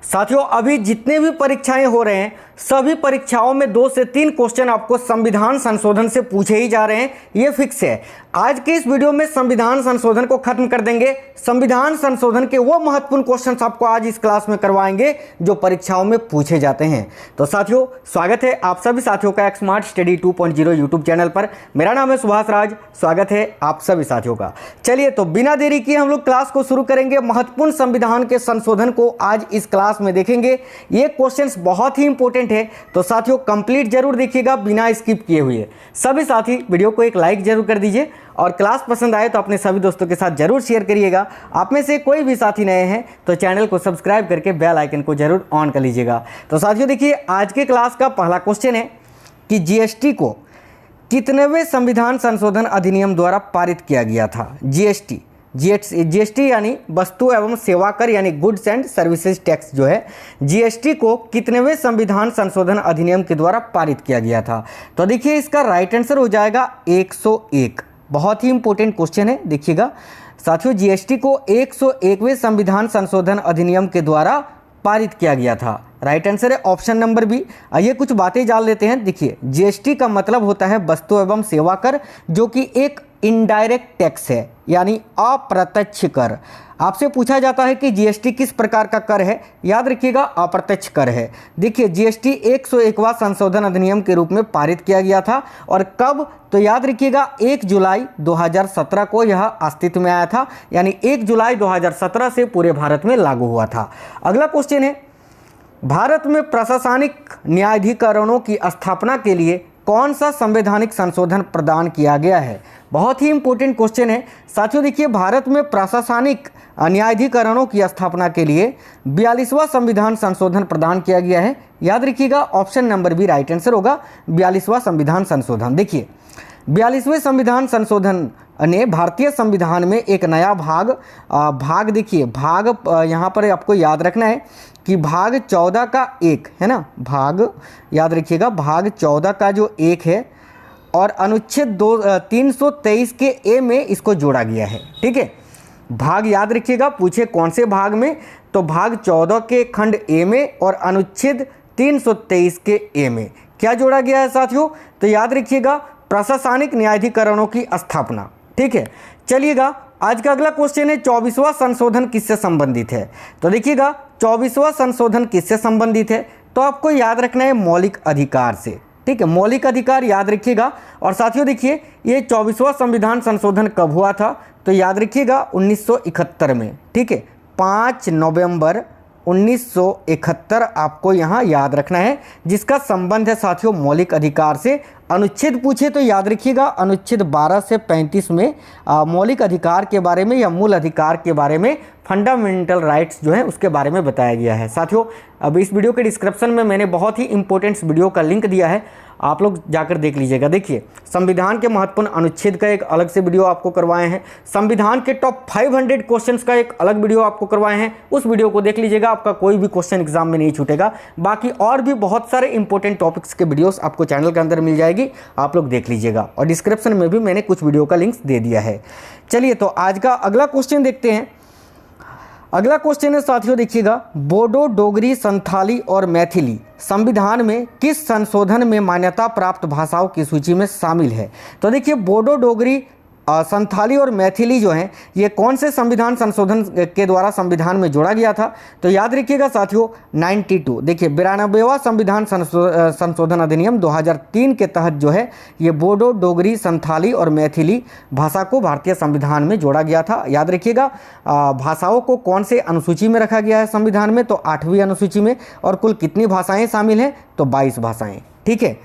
साथियों अभी जितने भी परीक्षाएं हो रहे हैं सभी परीक्षाओं में 2 से 3 क्वेश्चन आपको संविधान संशोधन से पूछे ही जा रहे हैं, ये फिक्स है। आज के इस वीडियो में संविधान संशोधन को खत्म कर देंगे। संविधान संशोधन के वो महत्वपूर्ण क्वेश्चंस आपको आज इस क्लास में करवाएंगे जो परीक्षाओं में पूछे जाते हैं। तो साथियों स्वागत है आप सभी साथियों का स्मार्ट स्टडी 2.0 यूट्यूब चैनल पर। मेरा नाम है सुभाष राज, स्वागत है आप सभी साथियों का। चलिए तो बिना देरी किए हम लोग क्लास को शुरू करेंगे। महत्वपूर्ण संविधान के संशोधन को आज इस क्लास में देखेंगे। ये क्वेश्चंस बहुत ही इंपॉर्टेंट है, तो साथियों कंप्लीट जरूर देखिएगा बिना स्किप किए हुए। सभी साथी वीडियो को एक लाइक जरूर कर दीजिए और क्लास पसंद आए तो अपने सभी दोस्तों के साथ जरूर शेयर करिएगा। आप में से कोई भी साथी नए हैं तो चैनल को सब्सक्राइब करके बेल आइकन को जरूर ऑन कर लीजिएगा। तो साथियों देखिए आज के क्लास का पहला क्वेश्चन है कि जीएसटी को कितनेवें संविधान संशोधन अधिनियम द्वारा पारित किया गया था। जीएसटी यानी वस्तु एवं सेवा कर यानी गुड्स एंड सर्विसेज टैक्स जो है, जीएसटी को कितनेवें संविधान संशोधन अधिनियम के द्वारा पारित किया गया था। तो देखिए इसका राइट आंसर हो जाएगा 101। बहुत ही इंपॉर्टेंट क्वेश्चन है, देखिएगा साथियों जीएसटी को 101वें संविधान संशोधन अधिनियम के द्वारा पारित किया गया था। राइट आंसर है ऑप्शन नंबर बी। आइए कुछ बातें जान लेते हैं। देखिए जीएसटी का मतलब होता है वस्तु एवं सेवा कर, जो कि एक इनडायरेक्ट टैक्स है यानी अप्रत्यक्ष कर। आपसे पूछा जाता है कि जीएसटी किस प्रकार का कर है, याद रखिएगा अप्रत्यक्ष कर है। देखिए जीएसटी 101वां संशोधन अधिनियम के रूप में पारित किया गया था और कब, तो याद रखिएगा 1 जुलाई 2017 को यह अस्तित्व में आया था, यानी 1 जुलाई 2017 से पूरे भारत में लागू हुआ था। अगला क्वेश्चन है भारत में प्रशासनिक न्यायाधिकरणों की स्थापना के लिए कौन सा संवैधानिक संशोधन प्रदान किया गया है। बहुत ही इंपॉर्टेंट क्वेश्चन है साथियों। देखिए भारत में प्रशासनिक न्यायाधिकरणों की स्थापना के लिए 42वां संविधान संशोधन प्रदान किया गया है। याद रखिएगा option number B right answer होगा 42वां संविधान संशोधन। देखिए 42वें संविधान संशोधन ने भारतीय संविधान में एक नया भाग देखिए भाग यहाँ पर आपको याद रखना है कि भाग 14 का 1 है ना, भाग याद रखिएगा भाग 14 का जो 1 है और अनुच्छेद 323 के ए में इसको जोड़ा गया है। ठीक है, भाग याद रखिएगा, पूछे कौन से भाग में, तो भाग 14 के खंड ए में और अनुच्छेद 323 के ए में क्या जोड़ा गया है साथियों, तो याद रखिएगा प्रशासनिक न्यायाधिकरणों की स्थापना। ठीक है, चलिएगा आज का अगला क्वेश्चन है 24वां संशोधन किससे संबंधित है। तो देखिएगा 24वां संशोधन किससे संबंधित है, तो आपको याद रखना है मौलिक अधिकार से। ठीक है, मौलिक अधिकार याद रखिएगा। और साथियों देखिए ये 24वां संविधान संशोधन कब हुआ था, तो याद रखिएगा 1971 में। ठीक है, 5 नवंबर 1971 आपको यहाँ याद रखना है, जिसका संबंध है साथियों मौलिक अधिकार से। अनुच्छेद पूछे तो याद रखिएगा अनुच्छेद 12 से 35 में मौलिक अधिकार के बारे में या मूल अधिकार के बारे में, फंडामेंटल राइट्स जो है उसके बारे में बताया गया है। साथियों अब इस वीडियो के डिस्क्रिप्शन में मैंने बहुत ही इंपॉर्टेंट वीडियो का लिंक दिया है, आप लोग जाकर देख लीजिएगा। देखिए संविधान के महत्वपूर्ण अनुच्छेद का एक अलग से वीडियो आपको करवाए हैं, संविधान के टॉप 500 क्वेश्चंस का एक अलग वीडियो आपको करवाए हैं, उस वीडियो को देख लीजिएगा, आपका कोई भी क्वेश्चन एग्जाम में नहीं छूटेगा। बाकी और भी बहुत सारे इंपॉर्टेंट टॉपिक्स के वीडियोस आपको चैनल के अंदर मिल जाएगी, आप लोग देख लीजिएगा। और डिस्क्रिप्शन में भी मैंने कुछ वीडियो का लिंक्स दे दिया है। चलिए तो आज का अगला क्वेश्चन देखते हैं। अगला क्वेश्चन है साथियों देखिएगा बोडो, डोगरी, संथाली और मैथिली संविधान में किस संशोधन में मान्यता प्राप्त भाषाओं की सूची में शामिल है। तो देखिए बोडो, डोगरी, संथाली और मैथिली जो हैं ये कौन से संविधान संशोधन के द्वारा संविधान में जोड़ा गया था, तो याद रखिएगा साथियों 92। देखिए 92वां संविधान संशोधन अधिनियम 2003 के तहत जो है ये बोडो, डोगरी, संथाली और मैथिली भाषा को भारतीय संविधान में जोड़ा गया था। याद रखिएगा भाषाओं को कौन से अनुसूची में रखा गया है संविधान में, तो 8वीं अनुसूची में। और कुल कितनी भाषाएँ शामिल हैं, तो 22 भाषाएँ। ठीक है,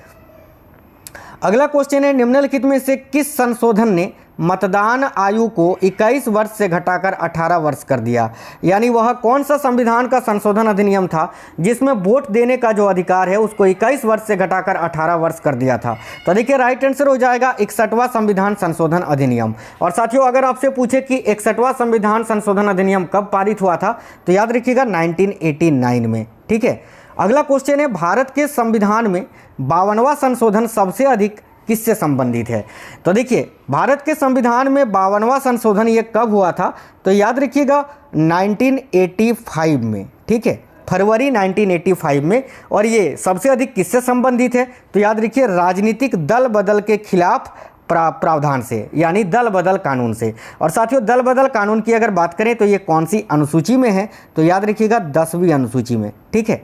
अगला क्वेश्चन है निम्नलिखित में से किस संशोधन ने मतदान आयु को 21 वर्ष से घटाकर 18 वर्ष कर दिया। यानी वह कौन सा संविधान का संशोधन अधिनियम था जिसमें वोट देने का जो अधिकार है उसको 21 वर्ष से घटाकर 18 वर्ष कर दिया था। तो देखिए राइट आंसर हो जाएगा 61वां संविधान संशोधन अधिनियम। और साथियों अगर आपसे पूछे कि 61वां संविधान संशोधन अधिनियम कब पारित हुआ था, तो याद रखिएगा 1989 में। ठीक है, अगला क्वेश्चन है भारत के संविधान में 52वां संशोधन सबसे अधिक किससे संबंधित है। तो देखिए भारत के संविधान में 52वां संशोधन ये कब हुआ था, तो याद रखिएगा 1985 में। ठीक है, फरवरी 1985 में। और ये सबसे अधिक किससे संबंधित है? तो याद रखिए राजनीतिक दल बदल के खिलाफ प्रावधान से, यानी दल बदल कानून से। और साथियों दल बदल कानून की अगर बात करें तो ये कौन सी अनुसूची में है? तो याद रखिएगा 10वीं अनुसूची में। ठीक है,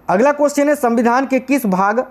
अगला क्वेश्चन है संविधान के किस भाग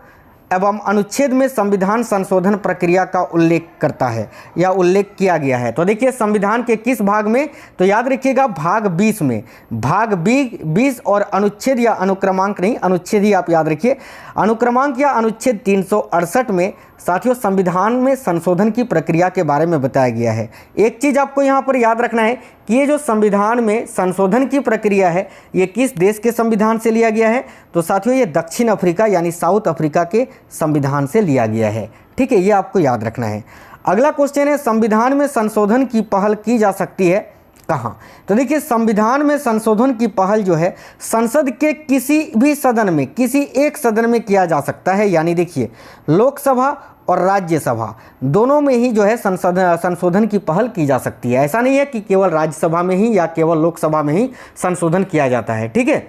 एवं अनुच्छेद में संविधान संशोधन प्रक्रिया का उल्लेख करता है या उल्लेख किया गया है? तो देखिए संविधान के किस भाग में? तो याद रखिएगा भाग 20 में। भाग 20 और अनुच्छेद या अनुक्रमांक नहीं, अनुच्छेद ही आप याद रखिए। अनुक्रमांक या अनुच्छेद 368 में साथियों संविधान में संशोधन की प्रक्रिया के बारे में बताया गया है। एक चीज़ आपको यहाँ पर याद रखना है कि ये जो संविधान में संशोधन की प्रक्रिया है ये किस देश के संविधान से लिया गया है? तो साथियों ये दक्षिण अफ्रीका यानी साउथ अफ्रीका के संविधान से लिया गया है। ठीक है, ये आपको याद रखना है। अगला क्वेश्चन है संविधान में संशोधन की पहल की जा सकती है कहाँ? तो देखिए संविधान में संशोधन की पहल जो है संसद के किसी भी सदन में, किसी एक सदन में किया जा सकता है। यानी देखिए लोकसभा और राज्यसभा दोनों में ही जो है संशोधन की पहल की जा सकती है। ऐसा नहीं है कि केवल राज्यसभा में ही या केवल लोकसभा में ही संशोधन किया जाता है। ठीक है,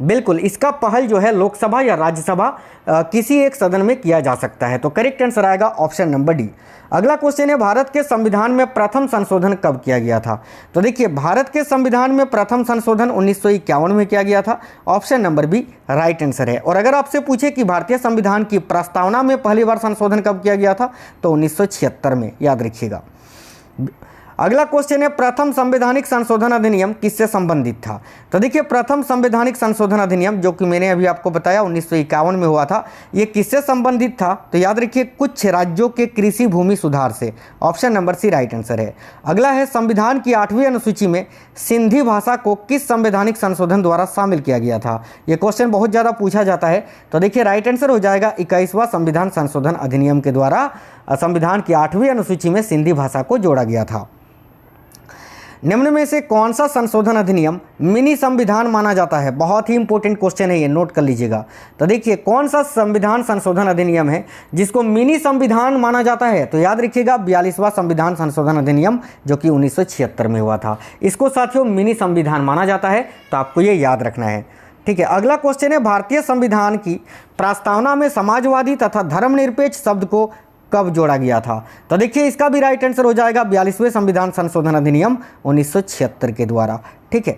बिल्कुल इसका पहल जो है लोकसभा या राज्यसभा किसी एक सदन में किया जा सकता है। तो करेक्ट आंसर आएगा ऑप्शन नंबर डी। अगला क्वेश्चन है भारत के संविधान में प्रथम संशोधन कब किया गया था? तो देखिए भारत के संविधान में प्रथम संशोधन 1951 में किया गया था। Option number B right answer है। और अगर आपसे पूछे कि भारतीय संविधान की प्रस्तावना में पहली बार संशोधन कब किया गया था? तो 1976 में, याद रखिएगा। अगला क्वेश्चन है प्रथम संवैधानिक संशोधन अधिनियम किससे संबंधित था? तो देखिए प्रथम संवैधानिक संशोधन अधिनियम जो कि मैंने अभी आपको बताया 1951 में हुआ था, ये किससे संबंधित था? तो याद रखिए कुछ राज्यों के कृषि भूमि सुधार से। Option number C right answer है। अगला है संविधान की 8वीं अनुसूची में सिंधी भाषा को किस संवैधानिक संशोधन द्वारा शामिल किया गया था? ये क्वेश्चन बहुत ज़्यादा पूछा जाता है। तो देखिए राइट आंसर हो जाएगा 21वां संविधान संशोधन अधिनियम के द्वारा संविधान की 8वीं अनुसूची में सिंधी भाषा को जोड़ा गया था। निम्न में से कौन सा संशोधन अधिनियम मिनी संविधान माना जाता है? बहुत ही इंपॉर्टेंट क्वेश्चन है, ये नोट कर लीजिएगा। तो देखिए कौन सा संविधान संशोधन अधिनियम है जिसको मिनी संविधान माना जाता है? तो याद रखिएगा 42वां संविधान संशोधन अधिनियम जो कि 1976 में हुआ था। इसको साथियों मिनी संविधान माना जाता है, तो आपको ये याद रखना है। ठीक है, अगला क्वेश्चन है भारतीय संविधान की प्रस्तावना में समाजवादी तथा धर्मनिरपेक्ष शब्द को कब जोड़ा गया था? तो देखिए इसका भी राइट आंसर हो जाएगा 42वें संविधान संशोधन अधिनियम 1976 के द्वारा। ठीक है,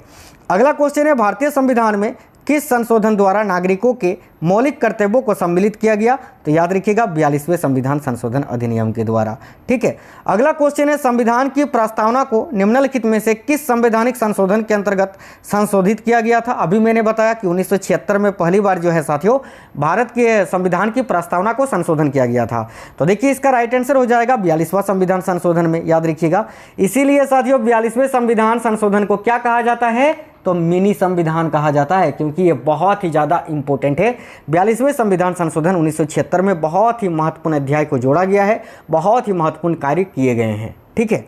अगला क्वेश्चन है भारतीय संविधान में किस संशोधन द्वारा नागरिकों के मौलिक कर्तव्यों को सम्मिलित किया गया? तो याद रखिएगा 42वें संविधान संशोधन अधिनियम के द्वारा। ठीक है, अगला क्वेश्चन है संविधान की प्रस्तावना को निम्नलिखित में से किस संवैधानिक संशोधन के अंतर्गत संशोधित किया गया था? अभी मैंने बताया कि 1976 में पहली बार जो है साथियों भारत के संविधान की प्रस्तावना को संशोधन किया गया था। तो देखिए इसका राइट आंसर हो जाएगा 42वां संविधान संशोधन में, याद रखिएगा। इसीलिए साथियों 42वें संविधान संशोधन को क्या कहा जाता है? तो मिनी संविधान कहा जाता है, क्योंकि ये बहुत ही ज़्यादा इंपॉर्टेंट है। 42वें संविधान संशोधन 1976 में बहुत ही महत्वपूर्ण अध्याय को जोड़ा गया है, बहुत ही महत्वपूर्ण कार्य किए गए हैं। ठीक है,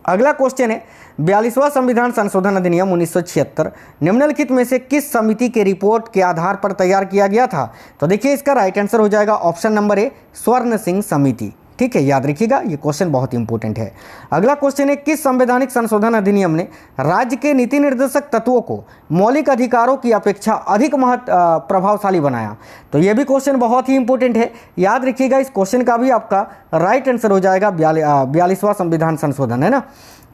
अगला क्वेश्चन है 42वां संविधान संशोधन अधिनियम 1976 निम्नलिखित में से किस समिति के रिपोर्ट के आधार पर तैयार किया गया था? तो देखिए इसका राइट आंसर हो जाएगा ऑप्शन नंबर ए स्वर्ण सिंह समिति। ठीक है, याद रखिएगा ये क्वेश्चन बहुत इंपॉर्टेंट है। अगला क्वेश्चन है किस संवैधानिक संशोधन अधिनियम ने राज्य के नीति निर्देशक तत्वों को मौलिक अधिकारों की अपेक्षा अधिक प्रभावशाली बनाया? तो ये भी क्वेश्चन बहुत ही इंपॉर्टेंट है, याद रखिएगा। इस क्वेश्चन का भी आपका राइट आंसर हो जाएगा 42वां संविधान संशोधन, है ना।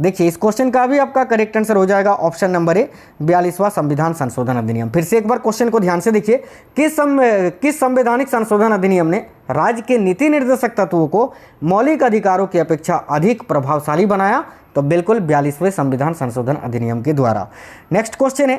देखिए इस क्वेश्चन का भी आपका करेक्ट आंसर हो जाएगा ऑप्शन नंबर ए 42वां संविधान संशोधन अधिनियम। फिर से एक बार क्वेश्चन को ध्यान से देखिए, किस संवैधानिक संशोधन अधिनियम ने राज्य के नीति निर्देशक तत्वों को मौलिक अधिकारों की अपेक्षा अधिक प्रभावशाली बनाया? तो बिल्कुल 42वें संविधान संशोधन अधिनियम के द्वारा। नेक्स्ट क्वेश्चन है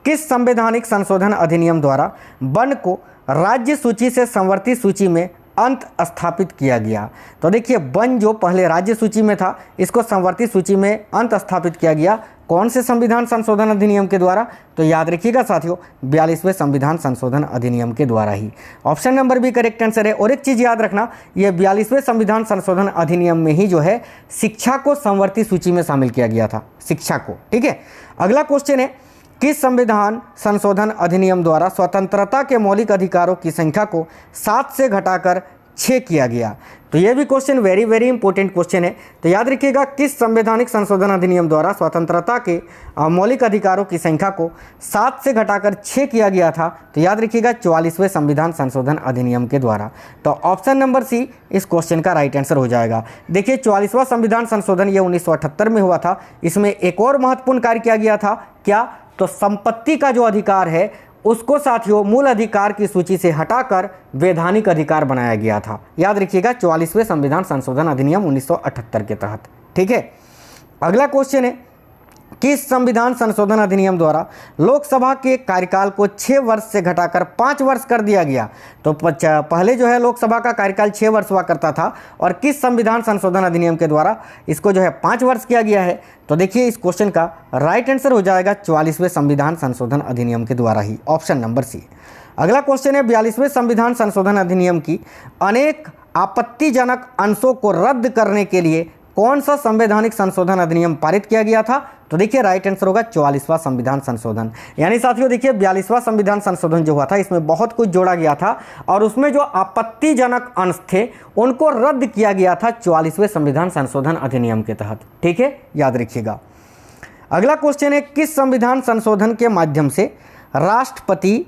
किस संवैधानिक संशोधन अधिनियम द्वारा वन को राज्य सूची से संवर्ती सूची में अंत स्थापित किया गया? तो देखिए वन जो पहले राज्य सूची में था इसको संवर्ती सूची में अंत स्थापित किया गया, कौन से संविधान संशोधन अधिनियम के द्वारा? तो याद रखिएगा साथियों 42वें संविधान संशोधन अधिनियम के द्वारा ही। Option number B correct answer है। और एक चीज़ याद रखना, ये 42वें संविधान संशोधन अधिनियम में ही जो है शिक्षा को संवर्ती सूची में शामिल किया गया था, शिक्षा को। ठीक है, अगला क्वेश्चन है किस संविधान संशोधन अधिनियम द्वारा स्वतंत्रता के मौलिक अधिकारों की संख्या को 7 से घटाकर 6 किया गया। तो ये भी question very very important question है। तो याद रखिएगा, किस संवैधानिक संशोधन अधिनियम द्वारा स्वतंत्रता के मौलिक अधिकारों की संख्या को 7 से घटाकर 6 किया गया था? तो याद रखिएगा 44वें संविधान संशोधन अधिनियम के द्वारा। तो ऑप्शन नंबर सी इस क्वेश्चन का राइट आंसर हो जाएगा। देखिए 44वां संविधान संशोधन ये 1978 में हुआ था। इसमें एक और महत्वपूर्ण कार्य किया गया था, क्या? तो संपत्ति का जो अधिकार है उसको साथियों मूल अधिकार की सूची से हटाकर वैधानिक अधिकार बनाया गया था। याद रखिएगा 44वें संविधान संशोधन अधिनियम 1978 के तहत। ठीक है, अगला क्वेश्चन है, किस संविधान संशोधन अधिनियम द्वारा लोकसभा के कार्यकाल को 6 वर्ष से घटाकर 5 वर्ष कर दिया गया? तो पहले जो है लोकसभा का कार्यकाल 6 वर्ष हुआ करता था, और किस संविधान संशोधन अधिनियम के द्वारा इसको जो है 5 वर्ष किया गया है? तो देखिए इस क्वेश्चन का राइट आंसर हो जाएगा 44वें संविधान संशोधन अधिनियम के द्वारा ही, ऑप्शन नंबर सी। अगला क्वेश्चन है, 42वें संविधान संशोधन अधिनियम की अनेक आपत्तिजनक अंशों को रद्द करने के लिए कौन सा संवैधानिक संशोधन अधिनियम पारित किया गया था? तो देखिए राइट आंसर होगा 44वां संविधान संशोधन। यानी साथियों देखिए 42वां संविधान संशोधन जो हुआ था इसमें बहुत कुछ जोड़ा गया था, और उसमें जो आपत्तिजनक अंश थे उनको रद्द किया गया था 44वें संविधान संशोधन अधिनियम के तहत। ठीक है, याद रखिएगा। अगला क्वेश्चन है, किस संविधान संशोधन के माध्यम से राष्ट्रपति,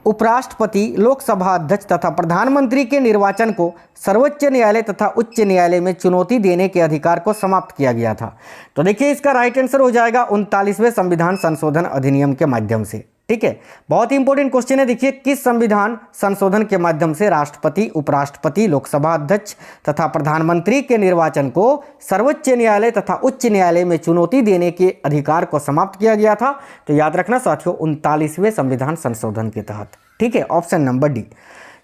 उपराष्ट्रपति, लोकसभा अध्यक्ष तथा प्रधानमंत्री के निर्वाचन को सर्वोच्च न्यायालय तथा उच्च न्यायालय में चुनौती देने के अधिकार को समाप्त किया गया था? तो देखिए इसका राइट आंसर हो जाएगा 39वें संविधान संशोधन अधिनियम के माध्यम से। ठीक है, बहुत ही इंपॉर्टेंट क्वेश्चन है। देखिए किस संविधान संशोधन के माध्यम से राष्ट्रपति, उपराष्ट्रपति, लोकसभा अध्यक्ष तथा प्रधानमंत्री के निर्वाचन को सर्वोच्च न्यायालय तथा उच्च न्यायालय में चुनौती देने के अधिकार को समाप्त किया गया था? तो याद रखना साथियों 39वें संविधान संशोधन के तहत। ठीक है, ऑप्शन नंबर डी।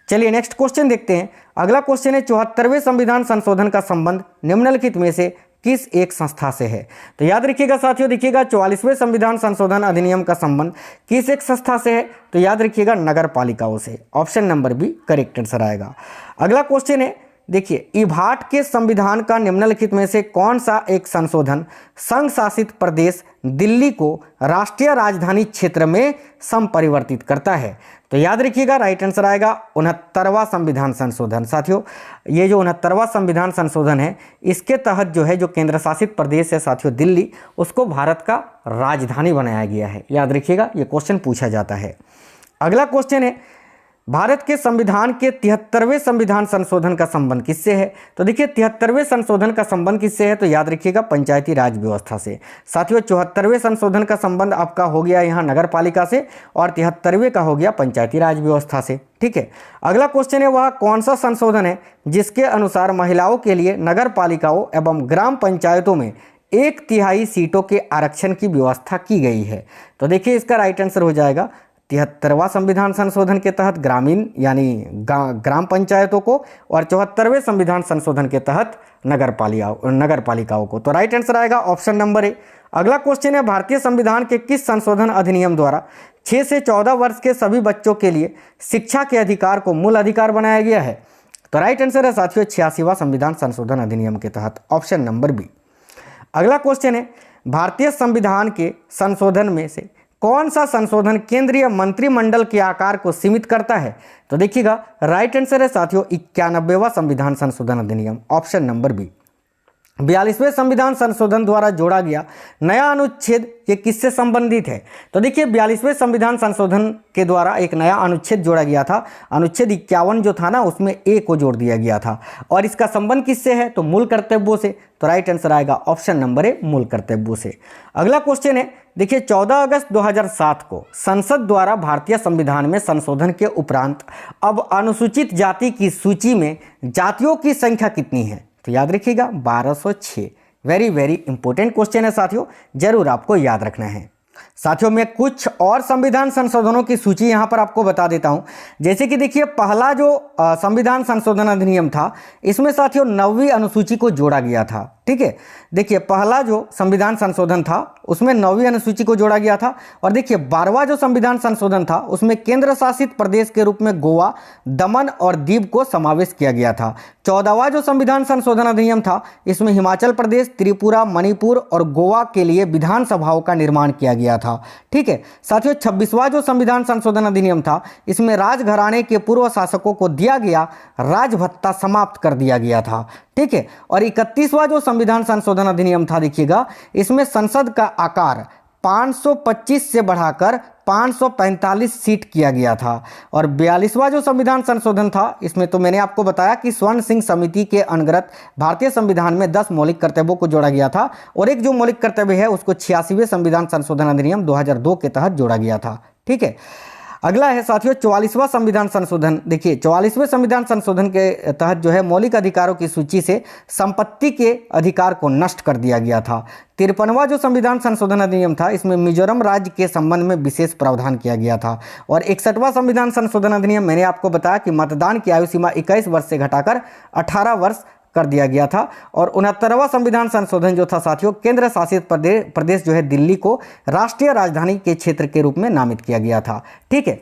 चलिए नेक्स्ट क्वेश्चन देखते हैं। अगला क्वेश्चन है, 74वें संविधान संशोधन का संबंध निम्नलिखित में से किस एक संस्था से है? तो याद रखिएगा साथियों, देखिएगा 44वें संविधान संशोधन अधिनियम का संबंध किस एक संस्था से है? तो याद रखिएगा नगर पालिकाओं से, option number B correct answer आएगा। अगला क्वेश्चन है, देखिए इभाट के संविधान का निम्नलिखित में से कौन सा एक संशोधन संघ शासित प्रदेश दिल्ली को राष्ट्रीय राजधानी क्षेत्र में संपरिवर्तित करता है? तो याद रखिएगा राइट आंसर आएगा 69वां संविधान संशोधन। साथियों ये जो 69वां संविधान संशोधन है इसके तहत जो है जो केंद्र शासित प्रदेश है साथियों दिल्ली, उसको भारत का राजधानी बनाया गया है। याद रखिएगा ये क्वेश्चन पूछा जाता है। अगला क्वेश्चन है, भारत के संविधान के 73वें संविधान संशोधन का संबंध किससे है? तो देखिए 73वें संशोधन का संबंध किससे है? तो याद रखिएगा पंचायती राज व्यवस्था से। साथियों 74वें संशोधन का संबंध आपका हो गया यहाँ नगर पालिका से, और 73वें का हो गया पंचायती राज व्यवस्था से। ठीक है, अगला क्वेश्चन है, वह कौन सा संशोधन है जिसके अनुसार महिलाओं के लिए नगर पालिकाओं एवं ग्राम पंचायतों में 1/3 सीटों के आरक्षण की व्यवस्था की गई है? तो देखिए इसका राइट आंसर हो जाएगा 73वां संविधान संशोधन के तहत ग्रामीण यानी ग्राम पंचायतों को, और 74वें संविधान संशोधन के तहत नगर पालिकाओं को। तो राइट आंसर आएगा ऑप्शन नंबर ए। अगला क्वेश्चन है, भारतीय संविधान के किस संशोधन अधिनियम द्वारा 6 से 14 वर्ष के सभी बच्चों के लिए शिक्षा के अधिकार को मूल अधिकार बनाया गया है? तो राइट आंसर है साथियों 86वां संविधान संशोधन अधिनियम के तहत, ऑप्शन नंबर बी। अगला क्वेश्चन है, भारतीय संविधान के संशोधन में से कौन सा संशोधन केंद्रीय मंत्रिमंडल के आकार को सीमित करता है? तो देखिएगा राइट आंसर है साथियों 91वां संविधान संशोधन अधिनियम, ऑप्शन नंबर बी। 42वें संविधान संशोधन द्वारा जोड़ा गया नया अनुच्छेद ये किससे संबंधित है? तो देखिए 42वें संविधान संशोधन के द्वारा एक नया अनुच्छेद जोड़ा गया था। अनुच्छेद 51 जो था ना उसमें ए को जोड़ दिया गया था, और इसका संबंध किससे है? तो मूल कर्तव्यों से। तो राइट आंसर आएगा ऑप्शन नंबर ए मूल कर्तव्यों से। अगला क्वेश्चन है, देखिए 14 अगस्त 2007 को संसद द्वारा भारतीय संविधान में संशोधन के उपरांत अब अनुसूचित जाति की सूची में जातियों की संख्या कितनी है? तो याद रखिएगा 1206। वेरी वेरी इंपॉर्टेंट क्वेश्चन है साथियों, जरूर आपको याद रखना है। साथियों मैं कुछ और संविधान संशोधनों की सूची यहाँ पर आपको बता देता हूँ। जैसे कि देखिए पहला जो संविधान संशोधन अधिनियम था इसमें साथियों 9वीं अनुसूची को जोड़ा गया था। ठीक है। देखिए पहला जो संविधान संशोधन था उसमें 9वीं अनुसूची को जोड़ा गया था। और देखिए 12वां जो संविधान संशोधन था उसमें केंद्र शासित प्रदेश के रूप में गोवा, दमन और दीव को समावेश किया गया था। 14वां जो संविधान संशोधन अधिनियम था इसमें हिमाचल प्रदेश, त्रिपुरा, मणिपुर और गोवा के लिए विधानसभाओं का निर्माण किया गया था। ठीक है साथियों, 26वां जो संविधान संशोधन अधिनियम था इसमें राजघराने के पूर्व शासकों को दिया गया राज भत्ता समाप्त कर दिया गया था। ठीक है, और 31वां जो संविधान संशोधन अधिनियम था देखिएगा, इसमें संसद का आकार 525 से बढ़ाकर 545 सीट किया गया था। और 42वां जो संविधान संशोधन था इसमें तो मैंने आपको बताया कि स्वर्ण सिंह समिति के अंतर्गत भारतीय संविधान में 10 मौलिक कर्तव्यों को जोड़ा गया था और एक जो मौलिक कर्तव्य है उसको 86वें संविधान संशोधन अधिनियम 2002 के तहत जोड़ा गया था। ठीक है, अगला है साथियों 44वां संविधान संशोधन। देखिए 44वें संविधान संशोधन के तहत जो है मौलिक अधिकारों की सूची से संपत्ति के अधिकार को नष्ट कर दिया गया था। 53वां जो संविधान संशोधन अधिनियम था इसमें मिजोरम राज्य के संबंध में विशेष प्रावधान किया गया था। और 61वां संविधान संशोधन अधिनियम मैंने आपको बताया कि मतदान की आयु सीमा 21 वर्ष से घटाकर 18 वर्ष कर दिया गया था। और 69वां संविधान संशोधन जो था साथियों, केंद्र शासित प्रदेश जो है दिल्ली को राष्ट्रीय राजधानी के क्षेत्र के रूप में नामित किया गया था। ठीक है,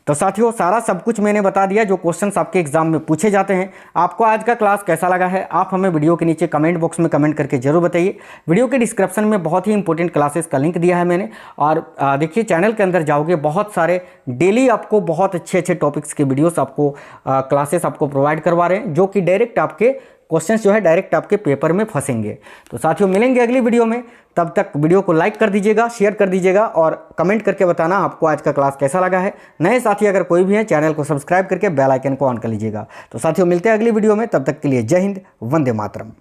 तो साथियों सारा सब कुछ मैंने बता दिया जो क्वेश्चंस आपके एग्जाम में पूछे जाते हैं। आपको आज का क्लास कैसा लगा है आप हमें वीडियो के नीचे कमेंट बॉक्स में कमेंट करके जरूर बताइए। वीडियो के डिस्क्रिप्शन में बहुत ही इंपॉर्टेंट क्लासेस का लिंक दिया है मैंने। और देखिए चैनल के अंदर जाओगे बहुत सारे डेली आपको बहुत अच्छे टॉपिक्स के वीडियोस आपको क्लासेस आपको प्रोवाइड करवा रहे हैं जो कि डायरेक्ट आपके क्वेश्चंस जो है डायरेक्ट आपके पेपर में फंसेंगे। तो साथियों मिलेंगे अगली वीडियो में, तब तक वीडियो को लाइक कर दीजिएगा, शेयर कर दीजिएगा और कमेंट करके बताना आपको आज का क्लास कैसा लगा है। नए साथी अगर कोई भी है चैनल को सब्सक्राइब करके बेल आइकन को ऑन कर लीजिएगा। तो साथियों मिलते हैं अगली वीडियो में, तब तक के लिए जय हिंद, वंदे मातरम।